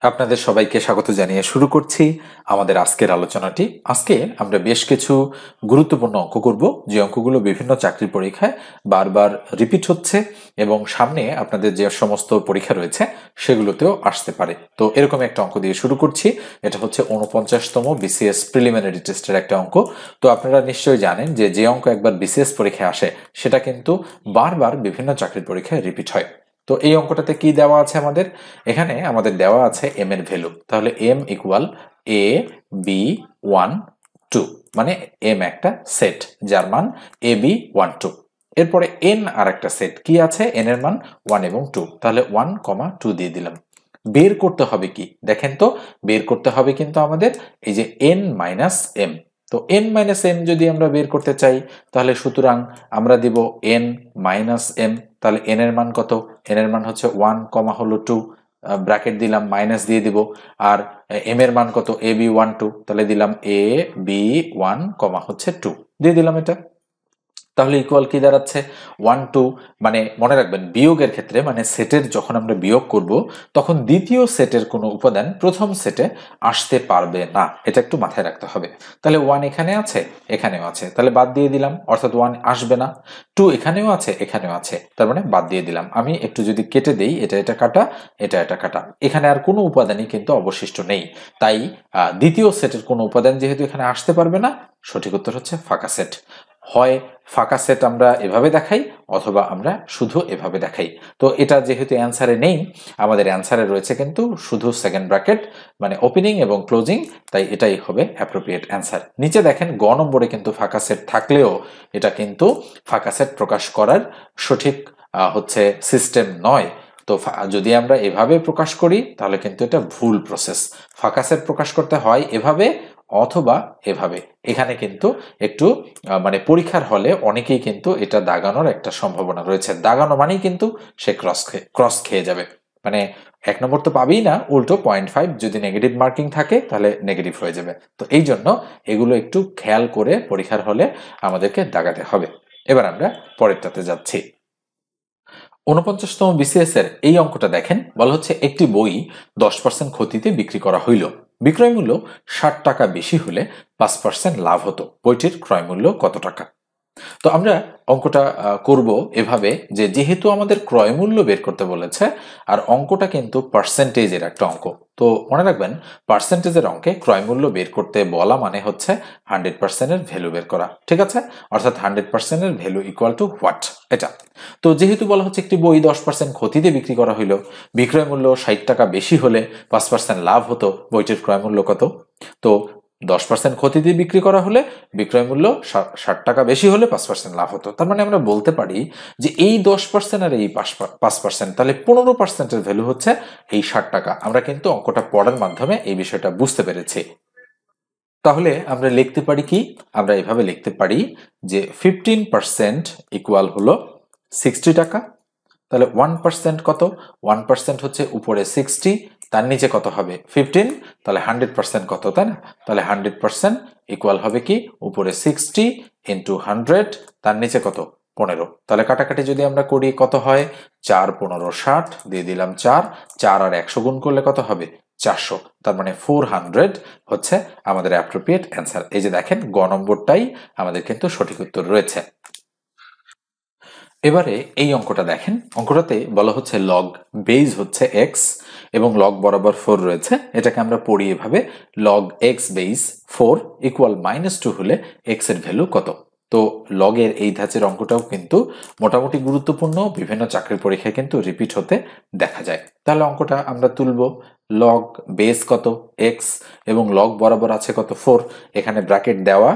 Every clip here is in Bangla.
আপনাদের সবাইকে স্বাগত জানিয়ে শুরু করছি আমাদের আজকের আলোচনাটি। আজকে আমরা বেশ কিছু গুরুত্বপূর্ণ অঙ্ক করব, যে অঙ্কগুলো বিভিন্ন চাকরির পরীক্ষায় বারবার রিপিট হচ্ছে এবং সামনে আপনাদের যে সমস্ত পরীক্ষা রয়েছে সেগুলোতেও আসতে পারে। তো এরকম একটা অঙ্ক দিয়ে শুরু করছি। এটা হচ্ছে 49তম বিসিএস প্রিলিমিনারি টেস্টের একটা অঙ্ক। তো আপনারা নিশ্চয়ই জানেন যে যে অঙ্ক একবার বিসিএস পরীক্ষায় আসে সেটা কিন্তু বারবার বিভিন্ন চাকরির পরীক্ষায় রিপিট হয়। তো এই অঙ্কটাতে কি দেওয়া আছে আমাদের? এখানে আমাদের দেওয়া আছে এম এর ভ্যালু। তাহলে এম ইকুয়াল এ বি 1 2, মানে এম একটা সেট যার মান এ বি 1 2। এরপরে এন আর একটা সেট কি আছে, এন এর মান 1 এবং 2। তাহলে 1, 2 দিয়ে দিলাম। বের করতে হবে কি দেখেন তো, বের করতে হবে কিন্তু আমাদের এই যে এন মাইনাস এম। তো এন মাইনাস এম যদি আমরা বের করতে চাই তাহলে সুতরাং আমরা দিব এন মাইনাস এম। তাহলে এন এর মান কত? এন এর মান হচ্ছে 1, হলো 2, ব্র্যাকেট দিলাম, মাইনাস দিয়ে দিব। আর এম এর মান কত? এ বি 1 2, তাহলে দিলাম এ বি 1, হচ্ছে 2 দিয়ে দিলাম এটা। তাহলে ইকুয়াল কি দাঁড়াচ্ছে 1 2। মানে মনে রাখবেন বিয়োগের ক্ষেত্রে, মানে সেটের যখন আমরা বিয়োগ করব তখন দ্বিতীয় সেটের কোনো উপাদান প্রথম সেটে আসতে পারবে না, এটা একটু মাথায় রাখতে হবে। তাহলে 1 এখানে আছে, এখানেও আছে, তাহলে বাদ দিয়ে দিলাম, অর্থাৎ 1 আসবে না। 2 এখানেও আছে, এখানেও আছে, তার মানে বাদ দিয়ে দিলাম। আমি একটু যদি কেটে দেই, এটা কাটা, এটা কাটা, এখানে আর কোনো উপাদানই কিন্তু অবশিষ্ট নেই। তাই দ্বিতীয় সেটের কোনো উপাদান যেহেতু এখানে আসতে পারবে না, সঠিক উত্তর হচ্ছে ফাঁকা সেট। হয় ফাঁকা সেট আমরা এভাবে দেখাই অথবা আমরা শুধু এভাবে দেখাই। তো এটা যেহেতু অ্যান্সারে নেই, আমাদের অ্যান্সারে রয়েছে কিন্তু শুধু সেকেন্ড ব্র্যাকেট, মানে ওপেনিং এবং ক্লোজিং, তাই এটাই হবে অ্যাপ্রোপ্রিয়েট অ্যান্সার। নিচে দেখেন গ নম্বরে কিন্তু ফাঁকা সেট থাকলেও এটা কিন্তু ফাঁকা সেট প্রকাশ করার সঠিক হচ্ছে সিস্টেম নয়। তো যদি আমরা এভাবে প্রকাশ করি তাহলে কিন্তু এটা ভুল প্রসেস। ফাঁকা সেট প্রকাশ করতে হয় এভাবে অথবা এভাবে। এখানে কিন্তু একটু মানে পরীক্ষার হলে অনেকেই কিন্তু এটা দাগানোর একটা সম্ভাবনা রয়েছে। দাগানো মানেই কিন্তু সে ক্রস খেয়ে যাবে, মানে 1 নম্বর তো পাবেই না, উল্টো 0.5 যদি নেগেটিভ মার্কিং থাকে তাহলে নেগেটিভ হয়ে যাবে। তো এই জন্য এগুলো একটু খেয়াল করে পরীক্ষার হলে আমাদেরকে দাগাতে হবে। এবার আমরা পরেরটাতে যাচ্ছি। 49তম বিসিএস এর এই অঙ্কটা দেখেন, বলা হচ্ছে একটি বই 10% ক্ষতিতে বিক্রি করা হইল। বিক্রয় মূল্য 60 টাকা বেশি হলে 5% লাভ হতো। বইটির ক্রয় মূল্য কত টাকা? তো আমরা অঙ্কটা করব এভাবে যে, যেহেতু আমাদের ক্রয় মূল্য বের করতে বলেছে আর অঙ্কটা কিন্তু পার্সেন্টেজের একটা অঙ্ক, তো মনে রাখবেন পার্সেন্টেজের অঙ্কে ক্রয় মূল্য বের করতে বলা মানে হচ্ছে 100% এর ভ্যালু বের করা, ঠিক আছে? অর্থাৎ 100% এর ভ্যালু ইকুয়াল টু হোয়াট, এটা। তো যেহেতু বলা হচ্ছে একটি বই 10% ক্ষতিতে বিক্রি করা হইল, বিক্রয় মূল্য 60 টাকা বেশি হলে 5% লাভ হতো, বইটির ক্রয় মূল্য কত? তো 10% ক্ষতি দিয়ে বিক্রি করা হলে বিক্রয় মূল্য 60 টাকা বেশি হলে 5% লাভ হতো। তার মানে আমরা বলতে পারি যে এই 10% আর এই 5%, তাহলে 15%-এর ভ্যালু হচ্ছে এই 60 টাকা। আমরা কিন্তু অঙ্কটা পড়ার মাধ্যমে এই বিষয়টা বুঝতে পেরেছি। তাহলে আমরা লিখতে পারি কি? আমরা এভাবে লিখতে পারি যে 15% ইকুয়াল হলো 60 টাকা। তাহলে 1% কত? 1% হচ্ছে উপরে 60, তার নিচে কত হবে? 15, তাহলে 100% কত, তাই না? তাহলে 100% ইকুয়াল হবে কি? উপরে 60 ইন্টু 100, তার নিচে কত? 15। তাহলে কাটাকাটি যদি আমরা করি কত হয়? 4 15 60, দিয়ে দিলাম 4, 4 আর 100 গুণ করলে কত হবে? 400। তার মানে 400 হচ্ছে আমাদের অ্যাপ্রোপ্রিয়েট অ্যান্সার। এই যে দেখেন গ নম্বরটাই আমাদের কিন্তু সঠিক উত্তর রয়েছে। এবারে এই অঙ্কটা দেখেন, অঙ্কটাতে বলা হচ্ছে লগ বেজ হচ্ছে এক্স এবং লগ বরাবর 4 রয়েছে। এটাকে আমরা পড়ি এভাবে, লগ এক্স বেজ 4 ইকুয়াল -2 হলে এক্স এর ভ্যালু কত? তো লগের এই ধাঁচের অঙ্কটাও কিন্তু মোটামুটি গুরুত্বপূর্ণ, বিভিন্ন চাকরির পরীক্ষায় কিন্তু রিপিট হতে দেখা যায়। তাহলে অঙ্কটা আমরা তুলব, লগ বেস কত? এক্স এবং লগ বরাবর আছে কত? 4। এখানে ব্র্যাকেট দেওয়া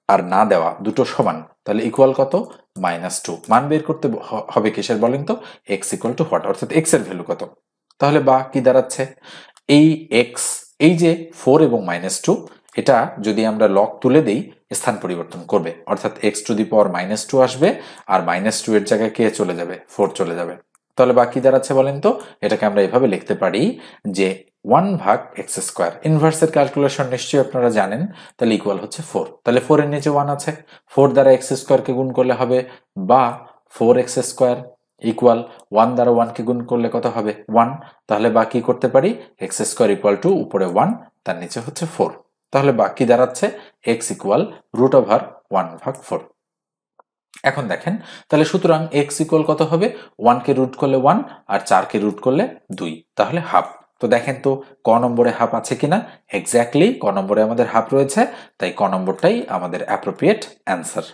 আর না দেওয়া দুটো সমান, তাহলে ইকুয়াল কত? -2। মান বের করতে হবে কিসের বলেন তো? এক্স ইকুয়াল টু হোয়াট, অর্থাৎ এক্স এর ভ্যালু কত? তাহলে বা কি দাঁড়াচ্ছে? এই এক্স, এই যে 4 এবং -2, এটা যদি আমরা লগ তুলে দেই স্থান পরিবর্তন করবে, অর্থাৎ এক্স টু দি পাওয়ার -2 আসবে আর -2 এর জায়গায় কে চলে যাবে? 4 চলে যাবে। তাহলে বাকি দাঁড়াচ্ছে বলেন তো? এটাকে আমরা এভাবে লিখতে পারি যে 1/x²। ইনভার্সের ক্যালকুলেশন নিশ্চয়ই আপনারা জানেন। তাহলে ইকুয়াল হচ্ছে 4। তাহলে 4 এর নিচে 1 আছে, 4 দ্বারা x² কে গুণ করলে হবে বা 4x²। ইকুয়াল 1 দ্বারা 1 কে গুণ করলে কত হবে 1, তাহলে বা কি করতে পারি x স্কয়ার ইকুয়াল টু উপরে 1 তার নিচে হচ্ছে 4, তাহলে বাকি দাঁড়াচ্ছে x ইকুয়াল √1/4। এখন দেখেন তাহলে সুতরাং x ইকুয়াল কত হবে 1 কে রুট করলে 1 আর 4 কে রুট করলে 2, তাহলে হাফ। তো দেখেন তো ক নম্বরে হাফ আছে কিনা, এক্স্যাক্টলি ক নম্বরে আমাদের হাফ রয়েছে, তাই ক নম্বরটাই আমাদের অ্যাপ্রোপ্রিয়েট অ্যান্সার।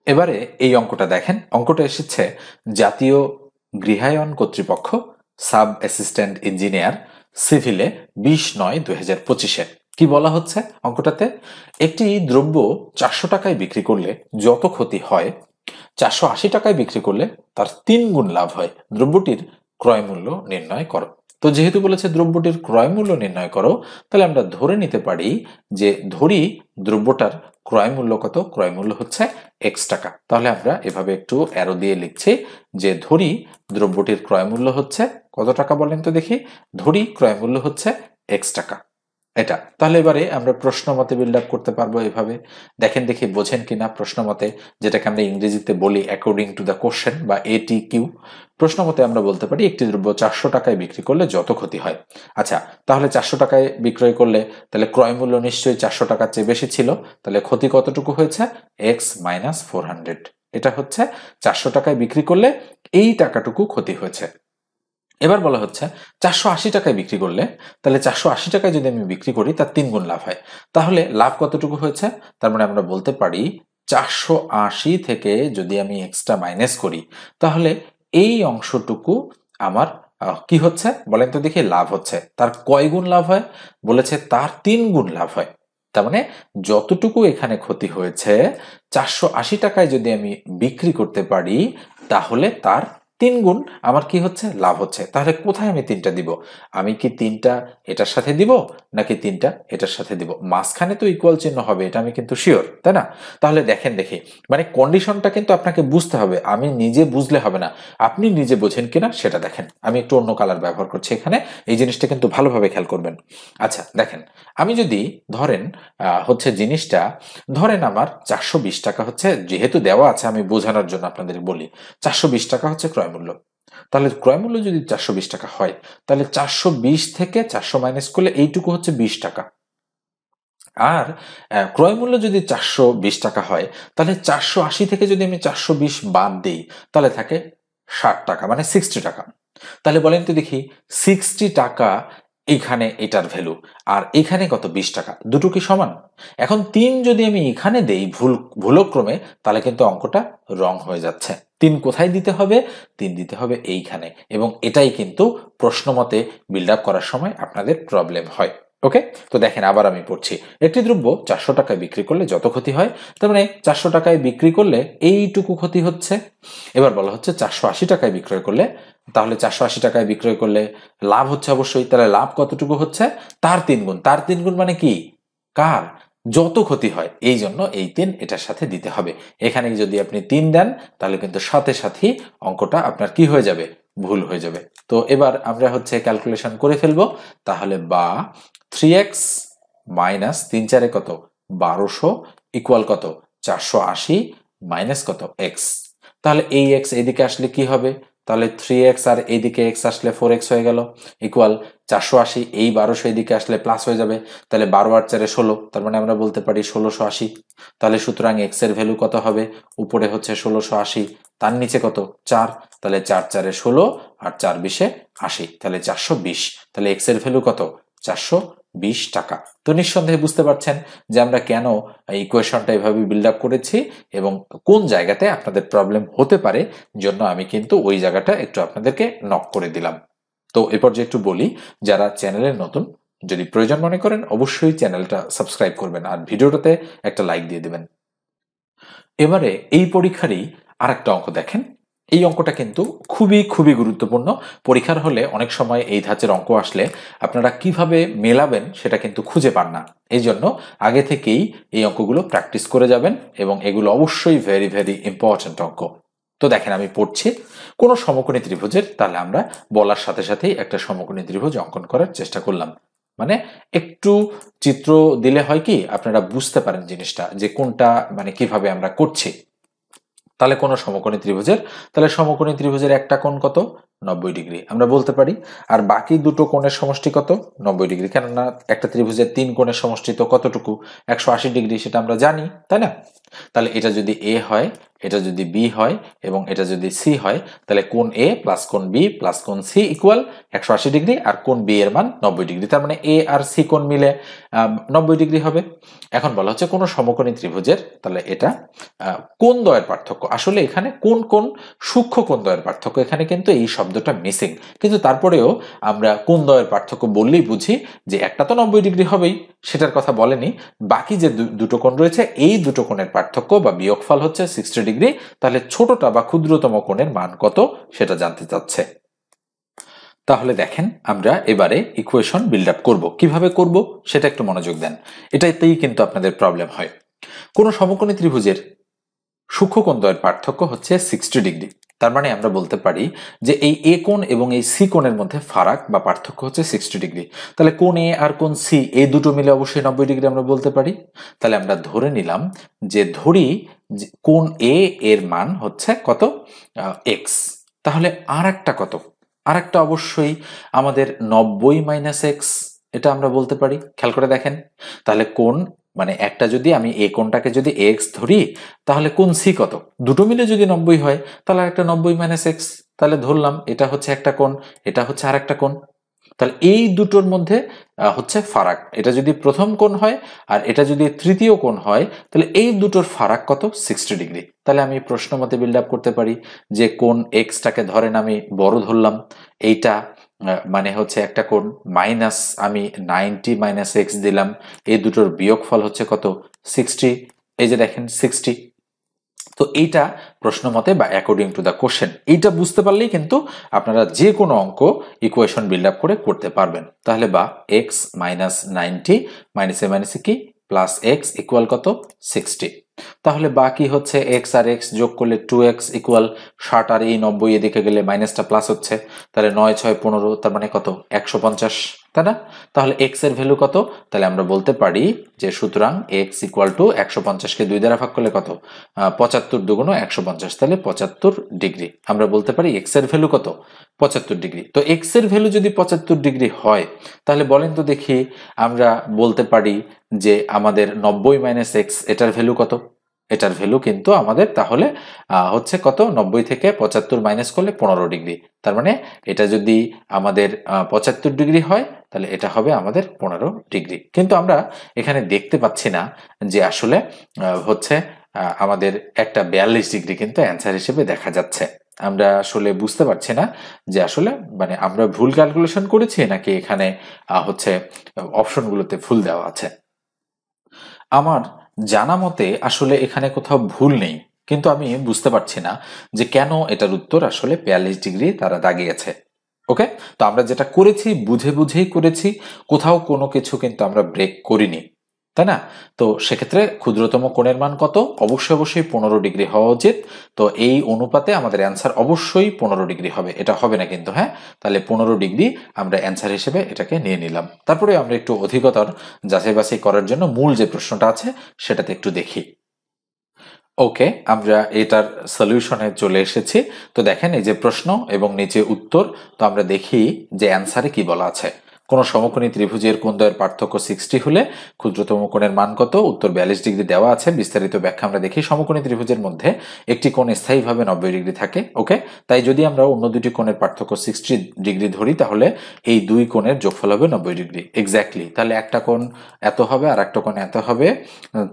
এবারে এই অঙ্কটা দেখেন, অঙ্কটা এসেছে জাতীয় গৃহায়ন কর্তৃপক্ষ সাব অ্যাসিস্ট্যান্ট ইঞ্জিনিয়ার সিভিলে 20/9/2025-এ। কি বলা হচ্ছে অঙ্কটাতে, একটি দ্রব্য 400 টাকায় বিক্রি করলে যত ক্ষতি হয় 480 টাকায় বিক্রি করলে তার 3 গুণ লাভ হয়, দ্রব্যটির ক্রয় মূল্য নির্ণয় করো। তো যেহেতু বলেছে দ্রব্যটির ক্রয় মূল্য নির্ণয় করো, তাহলে আমরা ধরে নিতে পারি যে ধরি দ্রব্যটার ক্রয় মূল্য কত, ক্রয় মূল্য হচ্ছে x টাকা। তাহলে আমরা এভাবে একটু অ্যারো দিয়ে লিখছি যে ধরি দ্রব্যটির ক্রয় মূল্য হচ্ছে কত টাকা বলেন তো দেখি, ধরি ক্রয় মূল্য হচ্ছে x টাকা, এটা। তাহলে এবারে আমরা প্রশ্ন মতে বিল্ড আপ করতে পারবো এভাবে। দেখেন দেখি বোঝেন কিনা প্রশ্ন মতে, যেটাকে আমরা ইংরেজিতে বলি অ্যাকর্ডিং টু দ্য কোশ্চেন বা ATQ। প্রশ্ন মতে আমরা বলতে পারি একটি দ্রব্য 400 টাকায় বিক্রি করলে যত ক্ষতি হয়। আচ্ছা, তাহলে 400 টাকায় বিক্রয় করলে তাহলে ক্রয় মূল্য নিশ্চয়ই 400 টাকার চেয়ে বেশি ছিল, তাহলে ক্ষতি কতটুকু হয়েছে x - 400। এটা হচ্ছে 400 টাকায় বিক্রি করলে এই টাকাটুকু ক্ষতি হয়েছে। এবার বলা হচ্ছে 480 টাকায় বিক্রি করলে, তাহলে 480 টাকায় যদি আমি বিক্রি করি তার 3 গুণ লাভ হয়, তাহলে লাভ কতটুকু হয়েছে, তার মানে আমরা বলতে পারি 480 থেকে যদি আমি এক্সট্রা মাইনাস করি তাহলে এই অংশটুকু আমার কি হচ্ছে বলেন তো দেখি, লাভ হচ্ছে। তার কয় গুণ লাভ হয়, বলেছে তার 3 গুণ লাভ হয়। তার মানে যতটুকু এখানে ক্ষতি হয়েছে 480 টাকায় যদি আমি বিক্রি করতে পারি তাহলে তার 3 গুণ আমার কি হচ্ছে লাভ হচ্ছে। তাহলে কোথায় আমি 3টা দিব, আমি কি 3টা এটার সাথে দিব নাকি 3টা এটার সাথে দিব, মাঝখানে তো ইকুয়াল চিহ্ন হবে, এটা আমি কিন্তু শিওর, তাই না? তাহলে দেখেন দেখি, মানে কন্ডিশনটা কিন্তু আপনাকে বুঝতে হবে, আমি নিজে বুঝলে হবে না, আপনি নিজে বোঝেন কিনা সেটা দেখেন। আমি একটু অন্য কালার ব্যবহার করছি এখানে, এই জিনিসটা কিন্তু ভালোভাবে খেয়াল করবেন। আচ্ছা দেখেন, আমি যদি ধরেন হচ্ছে জিনিসটা ধরেন আমার 420 টাকা হচ্ছে, যেহেতু দেওয়া আছে আমি বোঝানোর জন্য আপনাদের বলি, 420 টাকা হচ্ছে ক্রয় মূল্য। তাহলে ক্রয় মূল্য যদি 420 টাকা হয় তাহলে 420 থেকে 400 মাইনাস করলে এইটুকু হচ্ছে 20 টাকা। আর ক্রয় মূল্য যদি 420 টাকা হয় তাহলে 480 থেকে যদি আমি 420 বাদ দিই তাহলে থাকে 60 টাকা, মানে 60 টাকা। তাহলে বলেন তো দেখি 60 টাকা এখানে এটার ভ্যালু, আর এখানে কত 20 টাকা, দুটো কি সমান? এখন 3 যদি আমি এখানে দেই ভুলক্রমে তাহলে কিন্তু অঙ্কটা রং হয়ে যাচ্ছে। 3 কোথায় দিতে হবে, 3 দিতে হবে এইখানে, এবং এটাই কিন্তু প্রশ্ন মতে বিল্ড আপ করার সময় আপনাদের প্রবলেম হয়। ওকে, তো দেখেন আবার আমি পড়ছি, একটি দ্রব্য 400 টাকায় বিক্রি করলে যত ক্ষতি হয়, তার মানে 400 টাকায় বিক্রি করলে এইটুকু ক্ষতি হচ্ছে। এবার বলা হচ্ছে 480 টাকায় বিক্রয় করলে, তাহলে 480 টাকায় বিক্রয় করলে লাভ হচ্ছে অবশ্যই, তাহলে লাভ কতটুকু হচ্ছে তার 3 গুণ। তার 3 গুণ মানে কি, কার, যত ক্ষতি হয়, এই জন্য এই 3 এটার সাথে দিতে হবে। এখানে যদি আপনি 3 দেন তাহলে কিন্তু সাথে সাথেই অঙ্কটা আপনার কি হয়ে যাবে, ভুল হয়ে যাবে। তো এবার আমরা হচ্ছে ক্যালকুলেশন করে ফেলবো, তাহলে বা 3x মাইনাস 3 4 কত 1200 ইকুয়াল কত 480 মাইনাস কত x। তাহলে এই x এদিকে আসলে কি হবে, তাহলে 3x আর এইদিকে x আসলে 4x হয়ে গেল ইকুয়াল 480, এই 1200 এদিকে আসলে প্লাস হয়ে যাবে, তাহলে 12 আর 4 16, তার মানে আমরা বলতে পারি 1680। তাহলে সুতরাং x এর ভ্যালু কত হবে, উপরে হচ্ছে 1680, তার নিচে কত 4, তাহলে 4 4 16 আর 4 20 80, তাহলে 420। তাহলে x এর ভ্যালু কত 420 টাকা। তো নিঃসন্দেহে বুঝতে পারছেন যে আমরা কেন ইকুয়েশনটা এভাবে বিল্ড আপ করেছি এবং কোন জায়গাতে আপনাদের প্রবলেম হতে পারে, জন্য আমি কিন্তু ওই জায়গাটা একটু আপনাদেরকে নক করে দিলাম। তো এরপর যে একটু বলি, যারা চ্যানেলের নতুন, যদি প্রয়োজন মনে করেন অবশ্যই চ্যানেলটা সাবস্ক্রাইব করবেন আর ভিডিওটাতে একটা লাইক দিয়ে দেবেন। এবারে এই পরীক্ষারই আর একটা অঙ্ক দেখেন, এই অঙ্কটা কিন্তু খুবই খুবই গুরুত্বপূর্ণ। পরীক্ষার হলে অনেক সময় এই ধাঁচের অঙ্ক আসলে আপনারা কিভাবে মেলাবেন সেটা কিন্তু খুঁজে পান না, এই জন্য আগে থেকেই এই অঙ্কগুলো প্র্যাকটিস করে যাবেন, এবং এগুলো অবশ্যই ভেরি ভেরি ইম্পর্ট্যান্ট অঙ্ক। তো দেখেন আমি পড়ছি, কোনো সমকোণী ত্রিভুজের, তাহলে আমরা বলার সাথে সাথেই একটা সমকোণী ত্রিভুজ অঙ্কন করার চেষ্টা করলাম। মানে একটু চিত্র দিলে হয় কি আপনারা বুঝতে পারেন জিনিসটা যে কোনটা মানে কিভাবে আমরা করছি। তাহলে কোন সমকোণী ত্রিভুজের, তাহলে সমকোণী ত্রিভুজের একটা কোণ কত, 90 ডিগ্রি আমরা বলতে পারি। আর বাকি দুটো কোণের সমষ্টি কত, 90 ডিগ্রি। কেননা একটা ত্রিভুজের 3 কোণের সমষ্টি তো কতটুকু, 180 ডিগ্রি, সেটা আমরা জানি, তাই না? তাহলে এটা যদি এ হয়, এটা যদি বি হয় এবং এটা যদি সি হয়, তাহলে কোণ এ প্লাস কোণ বি প্লাস কোণ সি ইকুয়াল 180 ডিগ্রি, আর কোণ বি এর মান 90 ডিগ্রি। তার মানে এ আর সি কোণ মিলে 90 ডিগ্রি হবে। এখন বলা হচ্ছে কোন সমকোণী ত্রিভুজের, তাহলে এটা কোণ দ্বয়ের পার্থক্য। আসলে এখানে কোন কোন সূক্ষ্ম কোণ দ্বয়ের পার্থক্য, এখানে কিন্তু এই শব্দটা মিসিং, কিন্তু তারপরেও আমরা কোণ দ্বয়ের পার্থক্য বললেই বুঝি যে একটা তো 90 ডিগ্রি হবেই, সেটার কথা বলেনি। বাকি যে দুটো কোণ রয়েছে, এই দুটো কোণের পার্থক্য বা বিয়োগফল হচ্ছে 60 ডিগ্রি। তাহলে ছোটটা বা ক্ষুদ্রতম কোণের মান কত সেটা জানতে চাচ্ছে। তাহলে দেখেন আমরা এবারে ইকুয়েশন বিল্ড আপ করবো। কিভাবে করব সেটা একটু মনোযোগ দেন, এটাতেই কিন্তু আপনাদের প্রবলেম হয়। কোন সমকোণী ত্রিভুজের সূক্ষ্ম কোণ দ্বয়ের পার্থক্য হচ্ছে 60 ডিগ্রি। তার মানে আমরা বলতে পারি যে এই এ কোণ এবং এই সি কোণের মধ্যে ফারাক বা পার্থক্য হচ্ছে 60 ডিগ্রি। তাহলে কোণ এ আর কোণ সি এই দুটো মিলে অবশ্যই 90 ডিগ্রি আমরা বলতে পারি। তাহলে আমরা ধরে নিলাম যে ধরি কোণ এ এর মান হচ্ছে কত, এক্স। তাহলে আর একটা কত, আর একটা অবশ্যই আমাদের 90 মাইনাস এক্স, এটা আমরা বলতে পারি। খেয়াল করে দেখেন, তাহলে কোণ মানে একটা যদি আমি এ কোণটাকে যদি এক্স ধরি, তাহলে কোণ সি কত, দুটো মিলে যদি 90 হয়, তাহলে একটা 90 মাইনাস এক্স। তাহলে ধরলাম এটা হচ্ছে একটা কোণ, এটা হচ্ছে আর একটা কোণ। তাহলে এই দুটোর মধ্যে হচ্ছে ফারাক। এটা যদি প্রথম কোণ হয় আর এটা যদি তৃতীয় কোণ হয়, তাহলে এই দুটোর ফারাক কত, 60 ডিগ্রি। তাহলে আমি প্রশ্ন মতে বিল্ড আপ করতে পারি যে কোণ এক্সটাকে ধরেন আমি বড় ধরলাম, এইটা মানে হচ্ছে একটা কোণ, মাইনাস আমি 90 মাইনাস এক্স দিলাম, এই দুটোর বিয়োগফল হচ্ছে কত, 60। এই যে দেখেন 60। তো এইটা প্রশ্ন মতে বা অ্যাকর্ডিং টু দ্য কোশ্চেন, এইটা বুঝতে পারলেই কিন্তু আপনারা যে কোনো অঙ্ক ইকুয়েশন বিল্ড আপ করে করতে পারবেন। তাহলে বা এক্স মাইনাস 90 মাইনাসে মাইনাসে কি প্লাস এক্স ইকুয়াল কত, 60। তাহলে বাকি হচ্ছে এক্স আর এক্স যোগ করলে 2x ইকুয়াল 60, আর এই 90 এদিকে গেলে মাইনাসটা প্লাস হচ্ছে, তাহলে 9 6 15, তার মানে কত, 150, তাই না? তাহলে এক্স এর ভ্যালু কত, তাহলে আমরা বলতে পারি যে সুতরাং এক্স ইকুয়াল টু 150কে 2 দ্বারা ভাগ করলে কত, 75 দুগুণ 150, তাহলে 75 ডিগ্রি। আমরা বলতে পারি এক্স এর ভ্যালু কত, 75 ডিগ্রি। তো এক্স এর ভ্যালু যদি 75 ডিগ্রি হয়, তাহলে বলেন তো দেখি আমরা বলতে পারি যে আমাদের 90 মাইনাস এক্স এটার ভ্যালু কত, এটার ভ্যালু কিন্তু আমাদের তাহলে হচ্ছে কত, 90 থেকে 75 মাইনাস করলে 15 ডিগ্রি। তার মানে এটা যদি আমাদের 75 ডিগ্রি হয়, তাহলে এটা হবে আমাদের 15 ডিগ্রি। কিন্তু আমরা এখানে দেখতে পাচ্ছি না যে আসলে হচ্ছে আমাদের একটা 42 ডিগ্রি কিন্তু অ্যান্সার হিসেবে দেখা যাচ্ছে। আমরা আসলে বুঝতে পারছি না যে আসলে মানে আমরা ভুল ক্যালকুলেশন করেছি নাকি এখানে হচ্ছে অপশনগুলোতে ভুল দেওয়া আছে। আমার জানা মতে আসলে এখানে কোথাও ভুল নেই, কিন্তু আমি বুঝতে পারছি না যে কেন এটার উত্তর আসলে 42 ডিগ্রি তারা দাগিয়েছে। ওকে, তো আমরা যেটা করেছি বুঝে বুঝেই করেছি, কোথাও কোনো কিছু কিন্তু আমরা ব্রেক করিনি, তাই না? তো সেক্ষেত্রে ক্ষুদ্রতম কোণের মান কত, অবশ্যই অবশ্যই 15 ডিগ্রি হওয়া উচিত। তো এই অনুপাতে আমাদের অ্যান্সার অবশ্যই 15 ডিগ্রি হবে, এটা হবে না কিন্তু, হ্যাঁ। তাহলে 15 ডিগ্রি আমরা অ্যান্সার হিসেবে এটাকে নিয়ে নিলাম। তারপরে আমরা একটু অধিকতর যাচাই বাছাই করার জন্য মূল যে প্রশ্নটা আছে সেটাতে একটু দেখি। ওকে, আমরা এটার সলিউশনে চলে এসেছি। তো দেখেন এই যে প্রশ্ন এবং নিচে উত্তর, তো আমরা দেখি যে অ্যান্সারে কি বলা আছে। কোন সমকোণী ত্রিভুজের কোণ দ্বয়ের পার্থক্য 60 হলে ক্ষুদ্রতম কোণের মান কত, উত্তর 42 ডিগ্রি দেওয়া আছে। বিস্তারিত ব্যাখ্যা আমরা দেখি। সমকোণী ত্রিভুজের মধ্যে একটি কোণ স্থায়ীভাবে 90 ডিগ্রি থাকে। ওকে, তাই যদি আমরা অন্য দুটি কোণের পার্থক্য 60 ডিগ্রি ধরি, তাহলে এই দুই কোণের যোগফল হবে 90 ডিগ্রি। এক্স্যাক্টলি, তাহলে একটা কোণ এত হবে আর একটা কোণ এত হবে।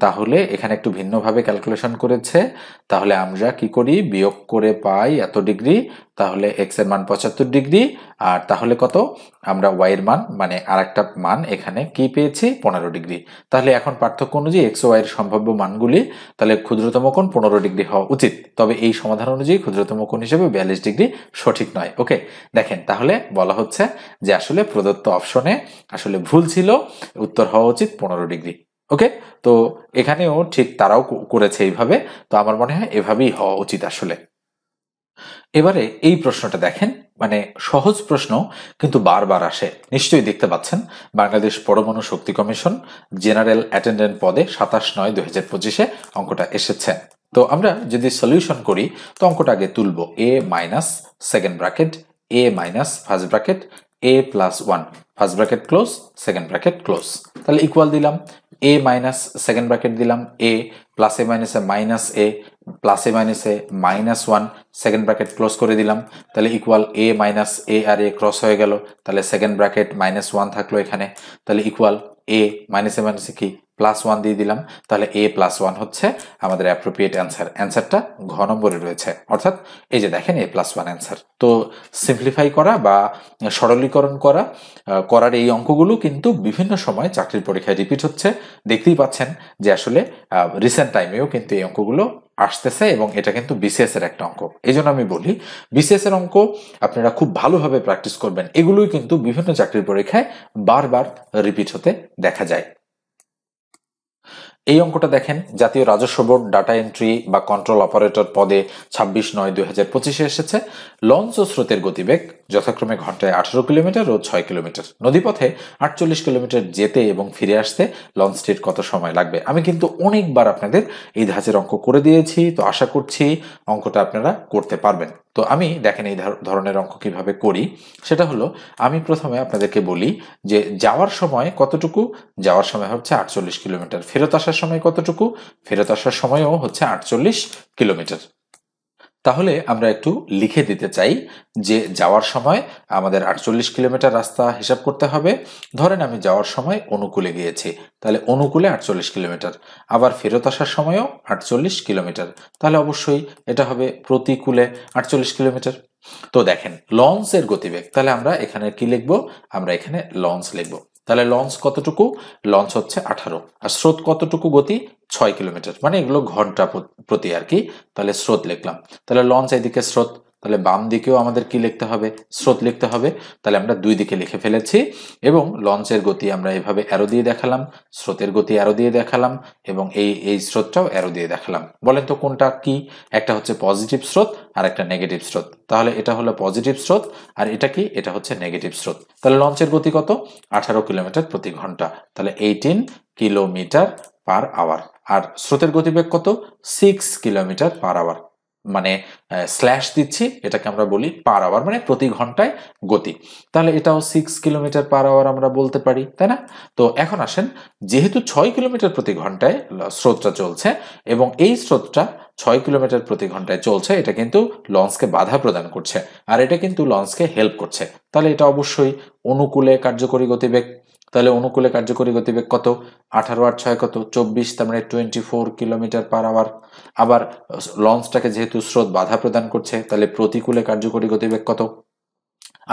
তাহলে এখানে একটু ভিন্নভাবে ক্যালকুলেশন করেছে। তাহলে আমরা কি করি, বিয়োগ করে পাই এত ডিগ্রি, তাহলে এক্স এর মান 75 ডিগ্রি, আর তাহলে কত, আমরা ওয়াই এর মান মানে আর একটা মান এখানে কি পেয়েছি, 15 ডিগ্রি। তাহলে এখন পার্থক্য অনুযায়ী এক্স ও ওয়াই এর সম্ভাব্য মানগুলি, তাহলে ক্ষুদ্রতম কোণ 15 ডিগ্রি হওয়া উচিত। তবে এই সমাধান অনুযায়ী ক্ষুদ্রতম কোণ হিসেবে 42 ডিগ্রি সঠিক নয়। ওকে, দেখেন তাহলে বলা হচ্ছে যে আসলে প্রদত্ত অপশনে আসলে ভুল ছিল, উত্তর হওয়া উচিত 15 ডিগ্রি। ওকে, তো এখানেও ঠিক তারাও করেছে এইভাবে। তো আমার মনে হয় এভাবেই হওয়া উচিত আসলে। এবারে এই প্রশ্নটা দেখেন, মানে সহজ প্রশ্ন কিন্তু বারবার আসে, নিশ্চয়ই দেখতে পাচ্ছেন। বাংলাদেশ পরমাণু শক্তি কমিশন জেনারেল অ্যাটেন্ডেন্ট পদে 27/9/2025 অঙ্কটা এসেছে। তো আমরা যদি সলিউশন করি তো অঙ্কটা আগে তুলব a minus second bracket a minus first bracket a plus 1 first bracket close second bracket close, তাহলে ইকুয়াল দিলাম a মাইনাস সেকেন্ড ব্র্যাকেট দিলাম a plus a minus a plus a minus 1 second bracket close করে দিলাম, তাহলে ইকুয়াল a মাইনাস a আর a ক্রস হয়ে গেল, তাহলে সেকেন্ড ব্র্যাকেট মাইনাস 1 থাকলো এখানে, তাহলে ইকুয়াল a মাইনাসে কি প্লাস 1 দিয়ে দিলাম, তাহলে a প্লাস 1 হচ্ছে আমাদের অ্যাপ্রোপ্রিয়েট অ্যান্সার। অ্যান্সারটা ঘ নম্বরে রয়েছে, অর্থাৎ এই যে দেখেন a প্লাস 1 অ্যান্সার। তো সিম্পলিফাই করা বা সরলীকরণ করার এই অঙ্কগুলো কিন্তু বিভিন্ন সময় চাকরির পরীক্ষায় রিপিট হচ্ছে। দেখতেই পাচ্ছেন যে আসলে রিসেন্ট টাইমেও কিন্তু এই অঙ্কগুলো আসতেছে এবং এটা কিন্তু বিসিএস এর একটা অঙ্ক। এই জন্য আমি বলি বিসিএস এর অঙ্ক আপনারা খুব ভালোভাবে প্র্যাকটিস করবেন, এগুলোই কিন্তু বিভিন্ন চাকরির পরীক্ষায় বারবার রিপিট হতে দেখা যায়। এই অঙ্কটা দেখেন, জাতীয় রাজস্ব বোর্ড ডাটা এন্ট্রি বা কন্ট্রোল অপারেটর পদে 26/9/2025 এসেছে। লঞ্চ ও স্রোতের গতিবেগ যথাক্রমে ঘন্টায় 18 কিলোমিটার ও 6 কিলোমিটার। নদীপথে 48 কিলোমিটার যেতে এবং ফিরে আসতে লঞ্চটির কত সময় লাগবে? আমি কিন্তু অনেকবার আপনাদের এই ধাঁচের অঙ্ক করে দিয়েছি, তো আশা করছি অঙ্কটা আপনারা করতে পারবেন। তো আমি দেখেন এই ধরনের অঙ্ক কিভাবে করি, সেটা হলো আমি প্রথমে আপনাদেরকে বলি যে যাওয়ার সময় কতটুকু, যাওয়ার সময় হচ্ছে 48 কিলোমিটার, ফেরত আসার সময় কতটুকু, ফেরত আসার সময়ও হচ্ছে 48 কিলোমিটার। তাহলে আমরা একটু লিখে দিতে চাই যে যাওয়ার সময় আমাদের 48 কিলোমিটার রাস্তা হিসাব করতে হবে। ধরেন আমি যাওয়ার সময় অনুকূলে গিয়েছি, তাহলে অনুকূলে 48 কিলোমিটার, আবার ফেরত আসার সময়ও 48 কিলোমিটার, তাহলে অবশ্যই এটা হবে প্রতিকূলে 48 কিলোমিটার। তো দেখেন লঞ্চের গতিবেগ, তাহলে আমরা এখানে কি লিখবো, আমরা এখানে লঞ্চ লিখবো। তাহলে লঞ্চ কতটুকু, লঞ্চ হচ্ছে 18, আর স্রোত কতটুকু গতি 6 কিলোমিটার, মানে এগুলো ঘন্টা প্রতি আর কি, তাহলে স্রোত লিখলাম। তাহলে লঞ্চ এদিকে স্রোত, তাহলে বাম দিকেও আমাদের কি লিখতে হবে, স্রোত লিখতে হবে। তাহলে আমরা দুই দিকে লিখে ফেলেছি এবং লঞ্চের গতি আমরা এভাবে অ্যারো দিয়ে দেখালাম, স্রোতের গতি অ্যারো দিয়ে দেখালাম এবং এই স্রোতটাও অ্যারো দিয়ে দেখালাম। বলেন তো কোনটা কি, একটা হচ্ছে পজিটিভ স্রোত আর একটা নেগেটিভ স্রোত, তাহলে এটা হলো পজিটিভ স্রোত আর এটা কি, এটা হচ্ছে নেগেটিভ স্রোত। তাহলে লঞ্চের গতি কত, 18 কিলোমিটার প্রতি ঘন্টা, তাহলে 18 কিলোমিটার পার আওয়ার। আর স্রোতের গতিবেগ কত, 6 কিলোমিটার পার আওয়ার, মানে স্ল্যাশ দিচ্ছি, এটাকে আমরা বলি পার আওয়ার, মানে প্রতি ঘন্টায় গতি। তাহলে এটাও 6 কিলোমিটার পার আওয়ার আমরা বলতে পারি, তাই না? তো এখন আসেন, যেহেতু 6 কিলোমিটার প্রতি ঘন্টায় স্রোতটা চলছে এবং এই স্রোতটা 6 কিলোমিটার প্রতি ঘন্টায় চলছে, এটা কিন্তু লঞ্চকে বাধা প্রদান করছে আর এটা কিন্তু লঞ্চকে হেল্প করছে, তাহলে এটা অবশ্যই অনুকূলে কার্যকরী গতিবেগ। তাহলে অনুকূলে কার্যকরী গতিবেগ কত, 18 আর 6 কত, 24, তার মানে 24 কিলোমিটার পার আওয়ার। আবার লঞ্চটাকে যেহেতু স্রোত বাধা প্রদান করছে, তাহলে প্রতিকূলে কার্যকরী গতিবেগ কত,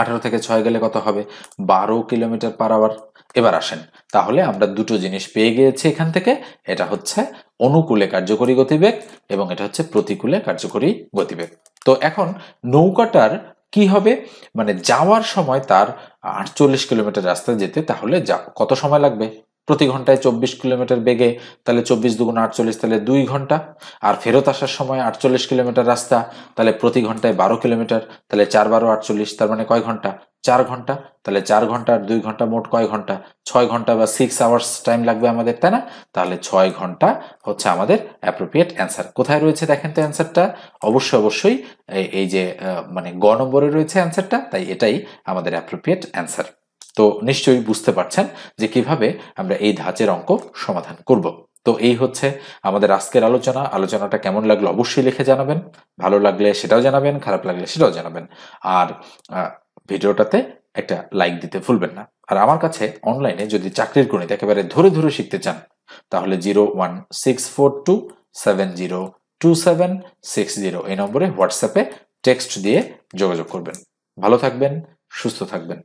18 থেকে 6 গেলে কত হবে, 12 কিলোমিটার পার আওয়ার। এবার আসেন, তাহলে আমরা দুটো জিনিস পেয়ে গিয়েছি এখান থেকে, এটা হচ্ছে অনুকূলে কার্যকরী গতিবেগ এবং এটা হচ্ছে প্রতিকূলে কার্যকরী গতিবেগ। তো এখন নৌকাটার কি হবে, মানে যাওয়ার সময় তার 48 কিলোমিটার রাস্তা যেতে তাহলে কত সময় লাগবে, প্রতি ঘন্টায় 24 কিলোমিটার বেগে, তাহলে 24 দুগুণ 48, তাহলে 2 ঘন্টা। আর ফেরত আসার সময় 48 কিলোমিটার রাস্তা, তাহলে প্রতি ঘন্টায় 12 কিলোমিটার, তাহলে 4 12 48, তার মানে কয় ঘন্টা, 4 ঘন্টা। তাহলে 4 ঘন্টা আর 2 ঘন্টা মোট কয় ঘন্টা, 6 ঘন্টা বা 6 আওয়ার্স টাইম লাগবে আমাদের, তাই না? তাহলে 6 ঘন্টা হচ্ছে আমাদের অ্যাপ্রোপ্রিয়েট অ্যান্সার। কোথায় রয়েছে দেখেন তো অ্যান্সারটা, অবশ্যই এই যে মানে গ নম্বরে রয়েছে অ্যান্সারটা, তাই এটাই আমাদের অ্যাপ্রোপ্রিয়েট অ্যান্সার। তো নিশ্চয়ই বুঝতে পারছেন যে কিভাবে আমরা এই ধাঁচের অঙ্ক সমাধান করব। তো এই হচ্ছে আমাদের আজকের আলোচনাটা কেমন লাগলো অবশ্যই লিখে জানাবেন, ভালো লাগলে সেটাও জানাবেন, খারাপ লাগলে সেটাও জানাবেন। আর ভিডিওটাতে একটা লাইক দিতে ভুলবেন না। আর আমার কাছে অনলাইনে যদি চাকরির গণিত একেবারে ধরে শিখতে চান, তাহলে 01642702760 এই নম্বরে হোয়াটসঅ্যাপে টেক্সট দিয়ে যোগাযোগ করবেন। ভালো থাকবেন, সুস্থ থাকবেন।